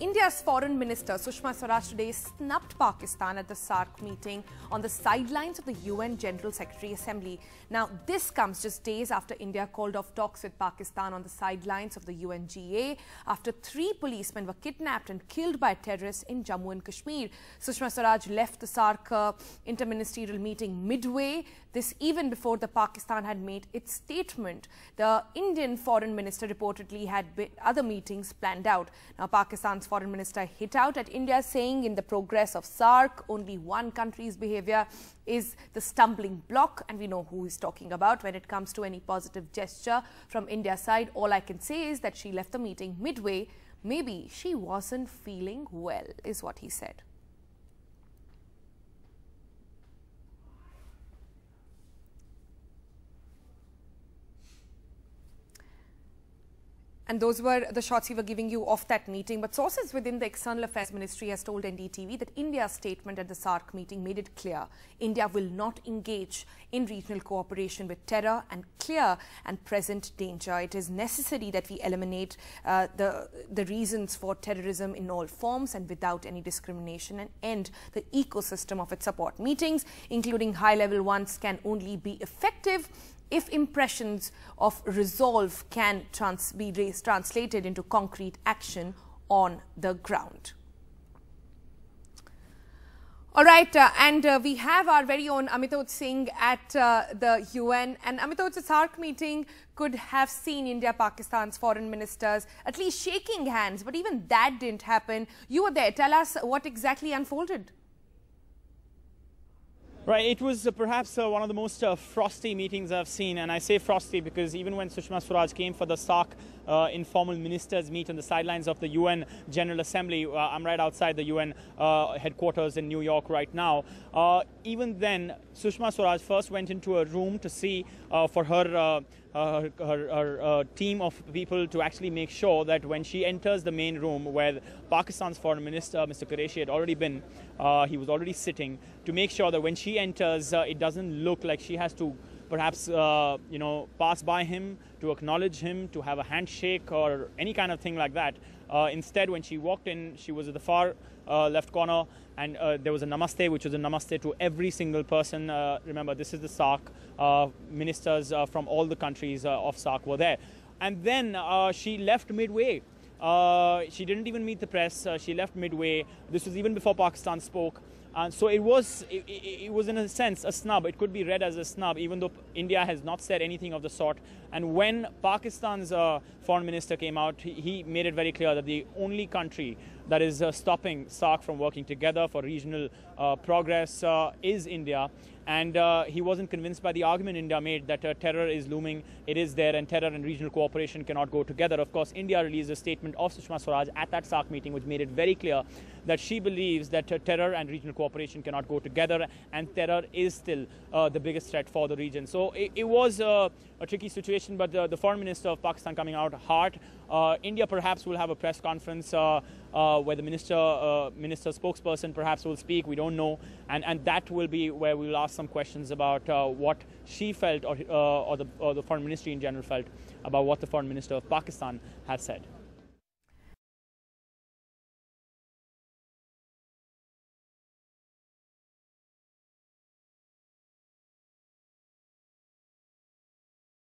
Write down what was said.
India's Foreign Minister Sushma Swaraj today snubbed Pakistan at the SAARC meeting on the sidelines of the UN General Secretary Assembly. Now, this comes just days after India called off talks with Pakistan on the sidelines of the UNGA after 3 policemen were kidnapped and killed by terrorists in Jammu and Kashmir. Sushma Swaraj left the SAARC inter-ministerial meeting midway, this even before the Pakistan had made its statement. The Indian Foreign Minister reportedly had other meetings planned out. Now, Pakistan's Foreign Minister hit out at India, saying in the progress of SAARC, only one country's behaviour is the stumbling block, and we know who he's talking about when it comes to any positive gesture from India's side. All I can say is that she left the meeting midway. Maybe she wasn't feeling well, is what he said. And those were the shots we were giving you of that meeting. But sources within the External Affairs Ministry has told NDTV that India's statement at the SAARC meeting made it clear India will not engage in regional cooperation with terror and clear and present danger. It is necessary that we eliminate the reasons for terrorism in all forms and without any discrimination, and end the ecosystem of its support. Meetings, including high-level ones, can only be effective if impressions of resolve can be translated into concrete action on the ground. All right, we have our very own Mehmood Singh at the UN. And Mehmood, the SAARC meeting could have seen India-Pakistan's foreign ministers at least shaking hands, but even that didn't happen. You were there. Tell us what exactly unfolded. Right, it was perhaps one of the most frosty meetings I've seen, and I say frosty because even when Sushma Swaraj came for the SAARC informal ministers meet on the sidelines of the UN General Assembly, I'm right outside the UN headquarters in New York right now, even then Sushma Swaraj first went into a room to see for her team of people to actually make sure that when she enters the main room where Pakistan's foreign minister, Mr. Qureshi, had already been, he was already sitting, to make sure that when she enters, it doesn't look like she has to perhaps, pass by him, to acknowledge him, to have a handshake or any kind of thing like that. Instead, when she walked in, she was at the far left corner, and there was a namaste, which was a namaste to every single person. Remember, this is the SAARC. Ministers from all the countries of SAARC were there. And then she left midway. She didn't even meet the press. She left midway. This was even before Pakistan spoke. So it was in a sense a snub. It could be read as a snub, even though India has not said anything of the sort. And when Pakistan's foreign minister came out, he made it very clear that the only country that is stopping SAARC from working together for regional progress is India. And he wasn't convinced by the argument India made that terror is looming. It is there, and terror and regional cooperation cannot go together. Of course, India released a statement of Sushma Swaraj at that SAARC meeting, which made it very clear that she believes that terror and regional cooperation cannot go together, and terror is still the biggest threat for the region. So it was a tricky situation, but the foreign minister of Pakistan coming out hard. India perhaps will have a press conference where the minister spokesperson perhaps will speak. We don't know, and that will be where we will ask some questions about what she felt or the foreign ministry in general felt about what the foreign minister of Pakistan had said.